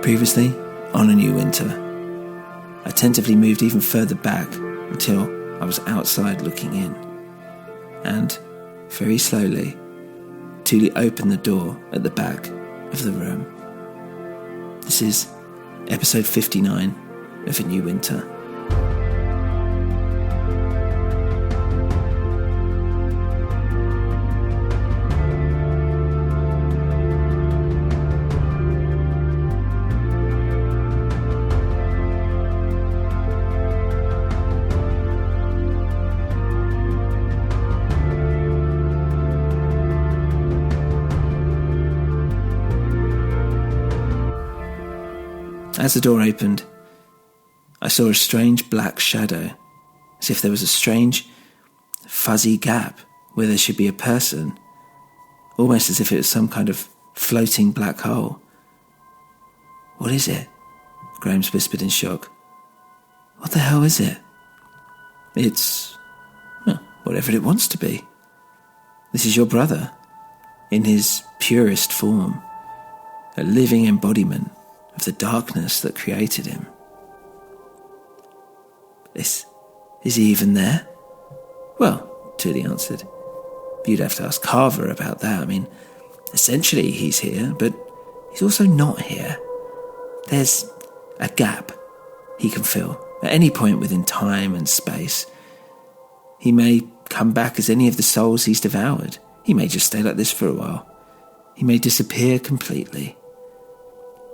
Previously, on a new winter, I tentatively moved even further back until I was outside looking in. And, very slowly, Thule opened the door at the back of the room. This is episode 59 of A New Winter. As the door opened, I saw a strange black shadow, as if there was a strange, fuzzy gap where there should be a person, almost as if it was some kind of floating black hole. "What is it?" Grahams whispered in shock. "What the hell is it?" "It's, well, whatever it wants to be. This is your brother, in his purest form, a living embodiment of the darkness that created him." Is he even there?" "Well," Thule answered, "you'd have to ask Carver about that. I mean, essentially he's here, but he's also not here. There's a gap he can fill at any point within time and space. He may come back as any of the souls he's devoured. He may just stay like this for a while. He may disappear completely.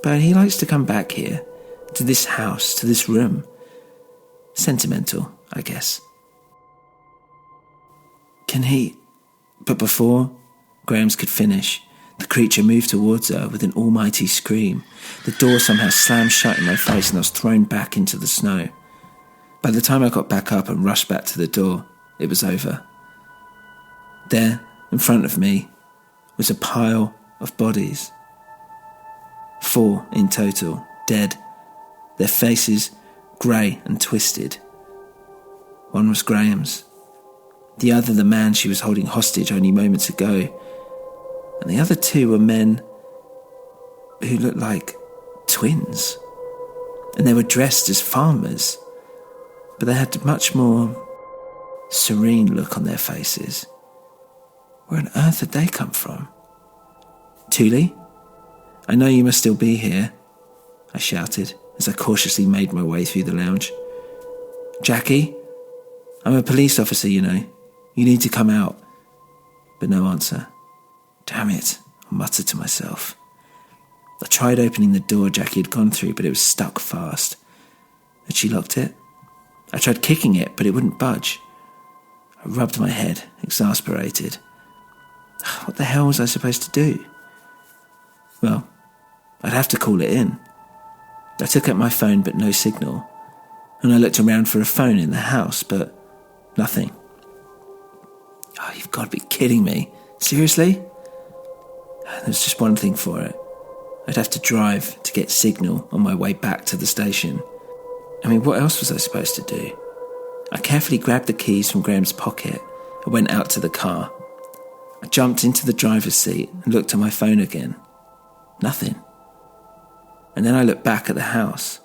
But he likes to come back here, to this house, to this room. Sentimental, I guess." "Can he..." But before Grahams could finish, the creature moved towards her with an almighty scream. The door somehow slammed shut in my face and I was thrown back into the snow. By the time I got back up and rushed back to the door, it was over. There, in front of me, was a pile of bodies. 4 in total, dead, their faces grey and twisted. One was Graham's, the other the man she was holding hostage only moments ago, and the other 2 were men who looked like twins, and they were dressed as farmers, but they had a much more serene look on their faces. Where on earth had they come from? "Thule? I know you must still be here," I shouted as I cautiously made my way through the lounge. "Jackie? I'm a police officer, you know. You need to come out." But no answer. "Damn it," I muttered to myself. I tried opening the door Jackie had gone through, but it was stuck fast. Had she locked it? I tried kicking it, but it wouldn't budge. I rubbed my head, exasperated. What the hell was I supposed to do? Well, I'd have to call it in. I took out my phone, but no signal, and I looked around for a phone in the house, but nothing. "Oh, you've got to be kidding me. Seriously?" There's just one thing for it. I'd have to drive to get signal on my way back to the station. I mean, what else was I supposed to do? I carefully grabbed the keys from Graham's pocket and went out to the car. I jumped into the driver's seat and looked at my phone again. Nothing. And then I looked back at the house.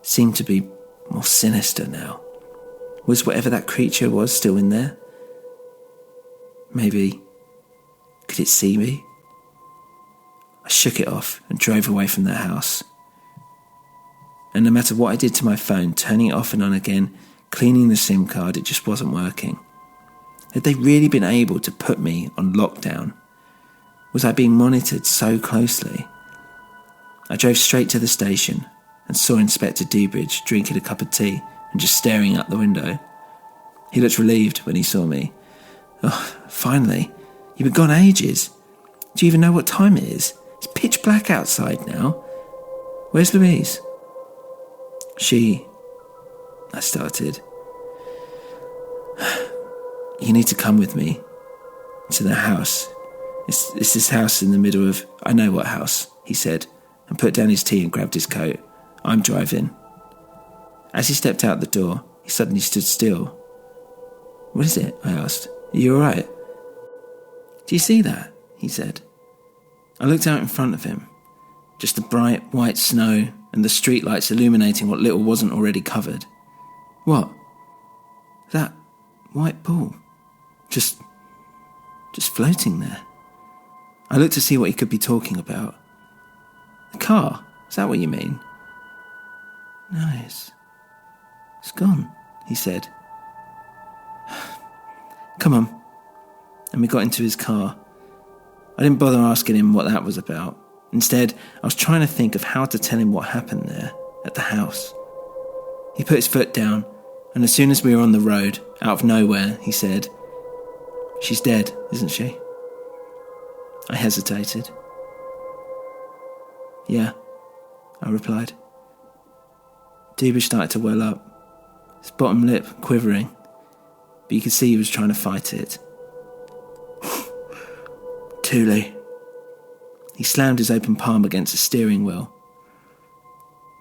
It seemed to be more sinister now. Was whatever that creature was still in there? Maybe, could it see me? I shook it off and drove away from the house. And no matter what I did to my phone, turning it off and on again, cleaning the SIM card, it just wasn't working. Had they really been able to put me on lockdown? Was I being monitored so closely? I drove straight to the station and saw Inspector Dewbridge drinking a cup of tea and just staring out the window. He looked relieved when he saw me. "Oh, finally. You've been gone ages. Do you even know what time it is? It's pitch black outside now. Where's Louise?" I started. "You need to come with me to the house. It's this house in the middle of..." "I know what house," he said, and put down his tea and grabbed his coat. "I'm driving." As he stepped out the door, he suddenly stood still. "What is it?" I asked. "Are you all right?" "Do you see that?" he said. I looked out in front of him. Just the bright white snow and the streetlights illuminating what little wasn't already covered. What? That white ball. Just floating there. I looked to see what he could be talking about. The car? Is that what you mean? No, it's gone, he said. Come on. And we got into his car. I didn't bother asking him what that was about. Instead, I was trying to think of how to tell him what happened there, at the house. He put his foot down, and as soon as we were on the road, out of nowhere, he said, "She's dead, isn't she?" I hesitated. "Yeah," I replied. Dubish started to well up, his bottom lip quivering, but you could see he was trying to fight it. "Thule." He slammed his open palm against the steering wheel.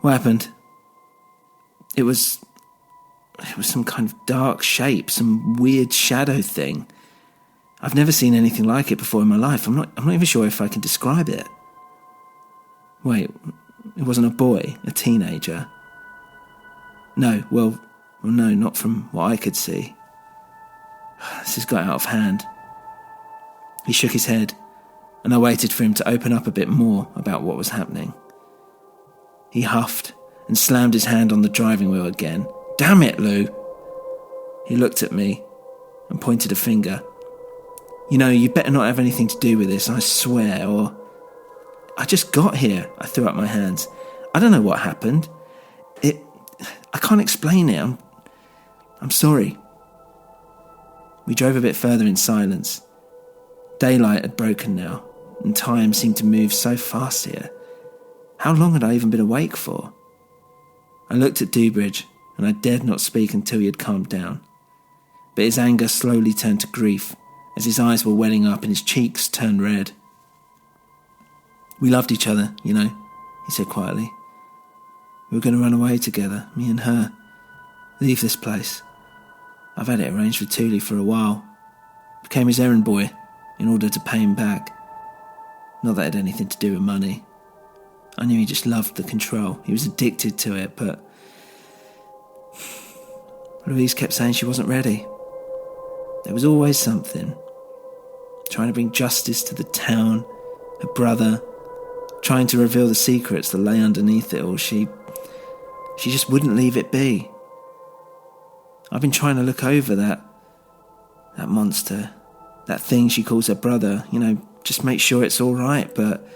"What happened?" It was some kind of dark shape, some weird shadow thing. I've never seen anything like it before in my life. I'm not even sure if I can describe it. Wait, it wasn't a boy, a teenager? No, well, no, not from what I could see. This has got out of hand. He shook his head, and I waited for him to open up a bit more about what was happening. He huffed and slammed his hand on the driving wheel again. "Damn it, Lou!" He looked at me and pointed a finger. "You know, you better not have anything to do with this, I swear, or..." "I just got here," I threw up my hands. "I don't know what happened. I can't explain it. I'm sorry." We drove a bit further in silence. Daylight had broken now, and time seemed to move so fast here. How long had I even been awake for? I looked at Dubridge, and I dared not speak until he had calmed down. But his anger slowly turned to grief, as his eyes were welling up and his cheeks turned red. "We loved each other, you know," he said quietly. "We were going to run away together, me and her. Leave this place. I've had it arranged for Thule for a while. Became his errand boy in order to pay him back. Not that it had anything to do with money. I knew he just loved the control. He was addicted to it, but Louise kept saying she wasn't ready. There was always something. Trying to bring justice to the town, her brother, trying to reveal the secrets that lay underneath it all. She just wouldn't leave it be. I've been trying to look over that monster, that thing she calls her brother, you know, just make sure it's all right, but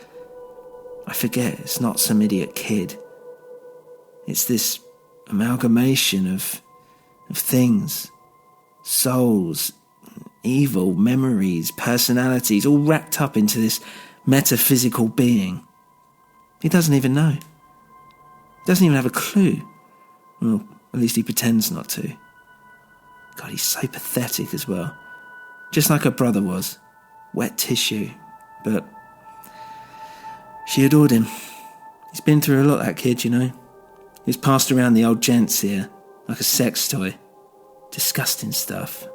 I forget it's not some idiot kid. It's this amalgamation of things, souls, evil, memories, personalities, all wrapped up into this metaphysical being. He doesn't even know. He doesn't even have a clue. Well, at least he pretends not to. God, he's so pathetic as well. Just like her brother was. Wet tissue. But she adored him. He's been through a lot, that kid, you know. He's passed around the old gents here, like a sex toy. Disgusting stuff.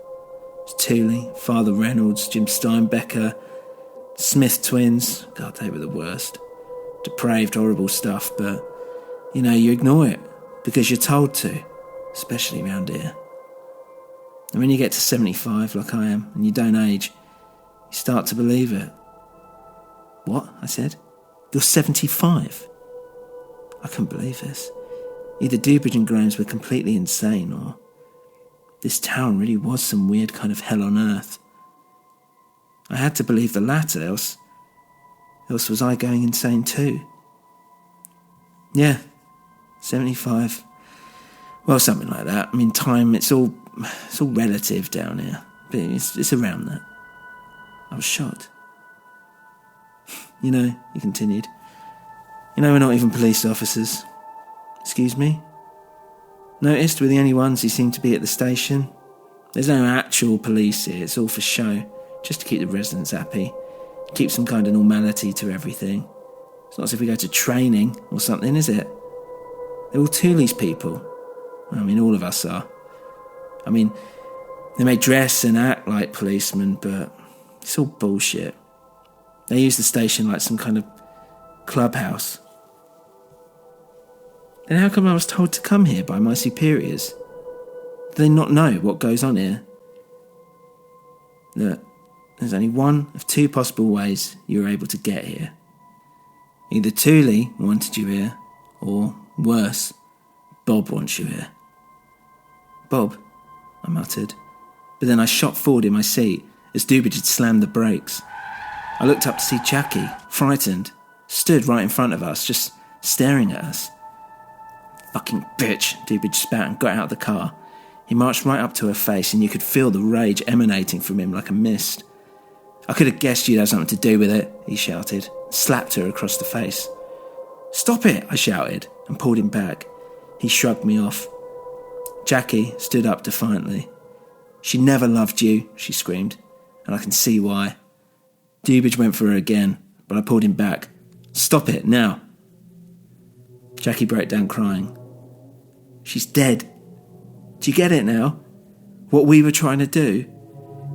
It's Thule, Father Reynolds, Jim Steinbecker, Smith twins. God, they were the worst. Depraved, horrible stuff, but, you know, you ignore it because you're told to, especially around here. And when you get to 75, like I am, and you don't age, you start to believe it. "What?" I said. "You're 75? I couldn't believe this. Either Dubridge and Grimes were completely insane, or this town really was some weird kind of hell on earth. I had to believe the latter, else was I going insane too? Yeah, 75. Well, something like that. I mean, time, it's all relative down here, but it's around that." I was shocked. "You know," he continued, "you know, we're not even police officers." "Excuse me?" "Noticed we're the only ones who seem to be at the station. There's no actual police here, it's all for show, just to keep the residents happy, keep some kind of normality to everything. It's not as if we go to training or something, is it? They're all Thule's people. I mean, all of us are. I mean, they may dress and act like policemen, but it's all bullshit. They use the station like some kind of Clubhouse. Then how come I was told to come here by my superiors? Do they not know what goes on here? Look, there's only one of two possible ways you were able to get here. Either Thule wanted you here, or, worse, Bob wants you here. Bob, I muttered, but then I shot forward in my seat as Dubage had slammed the brakes. I looked up to see Jackie, frightened, stood right in front of us, just staring at us. Fucking bitch, Dubage spat and got out of the car. He marched right up to her face and you could feel the rage emanating from him like a mist. I could have guessed you'd have something to do with it, he shouted, slapped her across the face. Stop it, I shouted and pulled him back. He shrugged me off. Jackie stood up defiantly. She never loved you, she screamed, and I can see why. Dubage went for her again, but I pulled him back. Stop it, now. Jackie broke down crying. She's dead. Do you get it now? What we were trying to do?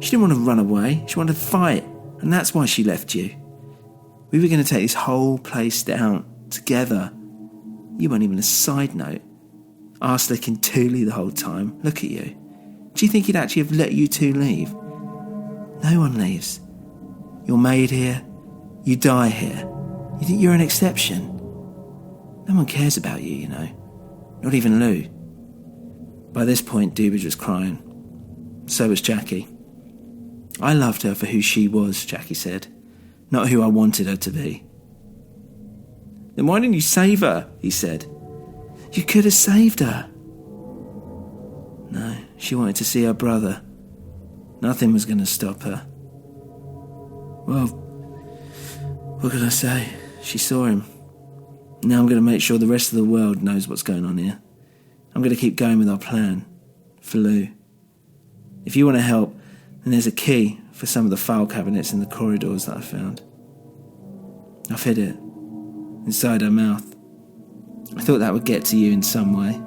She didn't want to run away, she wanted to fight, and that's why she left you. We were going to take this whole place down, together. You weren't even a side note. Arse licking Thule the whole time. Look at you. Do you think he'd actually have let you two leave? No one leaves. You're made here. You die here. You think you're an exception? No one cares about you, you know. Not even Lou. By this point, Dubage was crying. So was Jackie. I loved her for who she was, Jackie said, not who I wanted her to be. Then why didn't you save her? He said. You could have saved her. No, she wanted to see her brother. Nothing was going to stop her. Well, what could I say? She saw him. Now I'm going to make sure the rest of the world knows what's going on here. I'm going to keep going with our plan. For Lou. If you want to help, then there's a key for some of the file cabinets in the corridors that I found. I've hid it. Inside her mouth. I thought that would get to you in some way.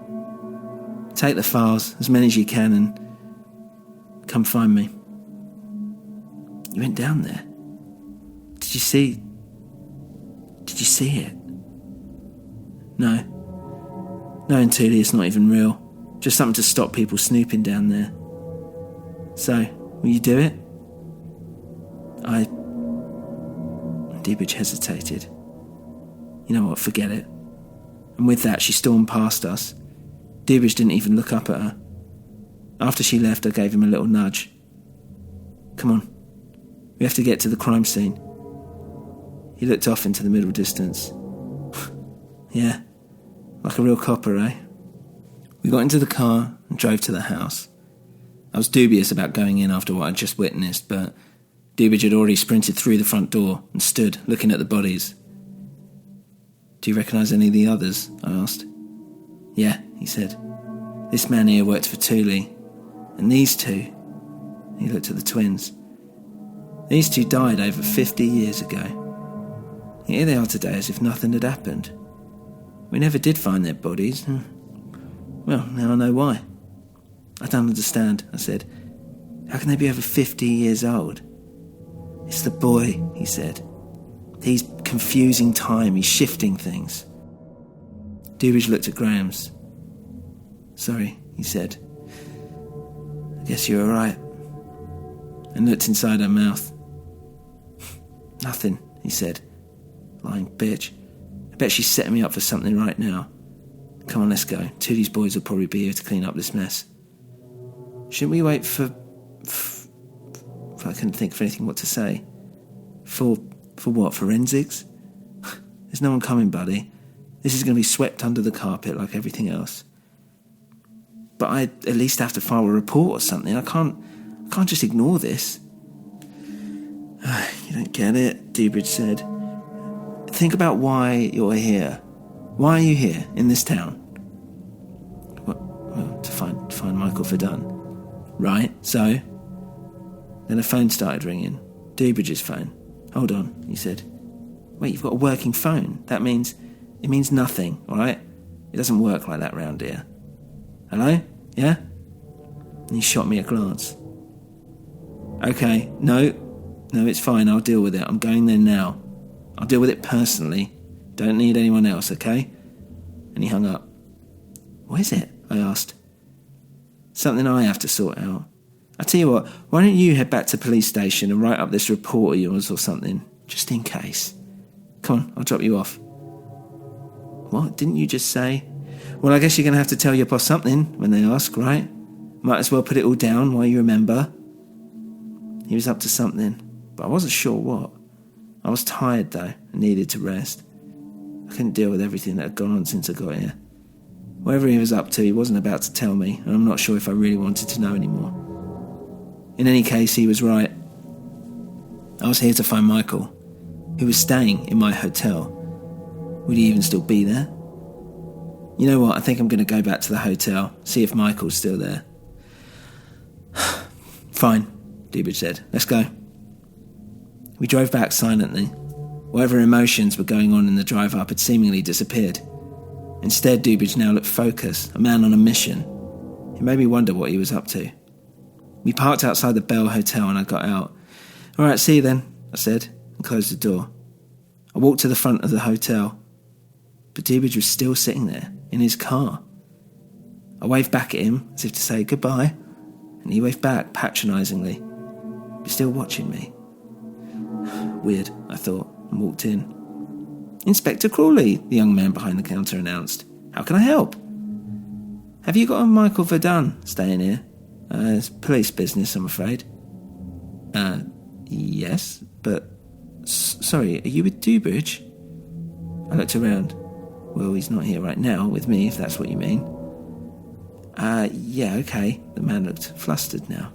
Take the files, as many as you can, and come find me. You went down there. Did you see it? No. No, in Thule, it's not even real. Just something to stop people snooping down there. So, will you do it? Dubage hesitated. You know what, forget it. And with that, she stormed past us. Dubage didn't even look up at her. After she left, I gave him a little nudge. Come on. We have to get to the crime scene. He looked off into the middle distance. Yeah, like a real copper, eh? We got into the car and drove to the house. I was dubious about going in after what I'd just witnessed, but Dubage had already sprinted through the front door and stood looking at the bodies. Do you recognise any of the others? I asked. Yeah, he said. This man here worked for Thule, and these two, he looked at the twins. These two died over 50 years ago. Here they are today as if nothing had happened. We never did find their bodies. Well, now I know why. I don't understand, I said. How can they be over 50 years old? It's the boy, he said. He's confusing time, he's shifting things. Dubage looked at Graham's. Sorry, he said. I guess you're alright. And looked inside her mouth. Nothing, he said. Lying bitch. I bet she's setting me up for something right now. Come on, let's go. Toody's boys will probably be here to clean up this mess. Shouldn't we wait for I couldn't think of anything what to say. For what? Forensics? There's no one coming, buddy. This is going to be swept under the carpet like everything else. But I at least have to file a report or something. I can't just ignore this. You don't get it, Dubage said. Think about why you're here. Why are you here, in this town? Well, to find Michael Verdun. Right, so? Then a phone started ringing. Dubage's phone. Hold on, he said. Wait, you've got a working phone. It means nothing, alright? It doesn't work like that round here. Hello? Yeah? And he shot me a glance. Okay, no, it's fine, I'll deal with it. I'm going there now. I'll deal with it personally. Don't need anyone else, okay? And he hung up. What is it? I asked. Something I have to sort out. I tell you what, why don't you head back to the police station and write up this report of yours or something, just in case. Come on, I'll drop you off. What, didn't you just say? Well, I guess you're going to have to tell your boss something when they ask, right? Might as well put it all down while you remember. He was up to something, but I wasn't sure what. I was tired, though, and needed to rest. I couldn't deal with everything that had gone on since I got here. Whatever he was up to, he wasn't about to tell me, and I'm not sure if I really wanted to know anymore. In any case, he was right. I was here to find Michael, who was staying in my hotel. Would he even still be there? You know what, I think I'm going to go back to the hotel, see if Michael's still there. Fine, Dubridge said. Let's go. We drove back silently. Whatever emotions were going on in the drive up had seemingly disappeared. Instead, Dubridge now looked focused, a man on a mission. It made me wonder what he was up to. We parked outside the Bell Hotel and I got out. All right, see you then, I said, and closed the door. I walked to the front of the hotel, but Dubridge was still sitting there, in his car. I waved back at him, as if to say goodbye, and he waved back patronisingly, but still watching me. Weird, I thought, and walked in. Inspector Crawley, the young man behind the counter announced. How can I help? Have you got a Michael Verdun staying here? It's police business, I'm afraid. Yes, but... Sorry, are you with Dubridge? I looked around. Well, he's not here right now with me, if that's what you mean. Yeah, okay. The man looked flustered now.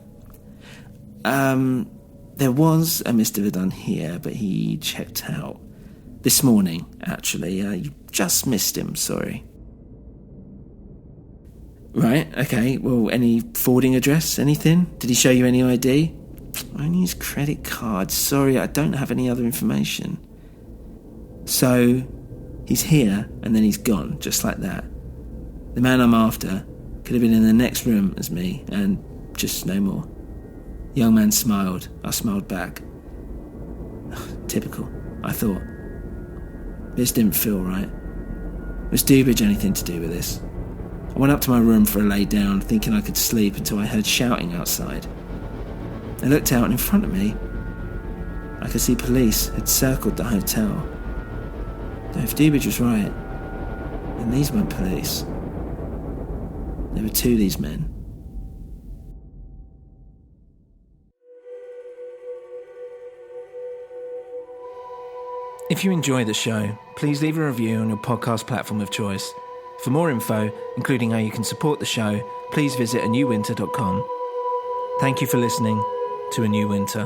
There was a Mr. Verdun here, but he checked out. This morning, actually. You just missed him, sorry. Right, okay. Well, any forwarding address, anything? Did he show you any ID? Only his credit card. Sorry, I don't have any other information. So, he's here, and then he's gone, just like that. The man I'm after could have been in the next room as me, and just no more. The young man smiled. I smiled back. Typical, I thought. This didn't feel right. Was Dubridge anything to do with this? I went up to my room for a lay down, thinking I could sleep until I heard shouting outside. I looked out and in front of me, I could see police had circled the hotel. Though if Dubridge was right, then these weren't police. There were two of these men. If you enjoy the show, please leave a review on your podcast platform of choice. For more info, including how you can support the show, please visit anewwinter.com. Thank you for listening to A New Winter.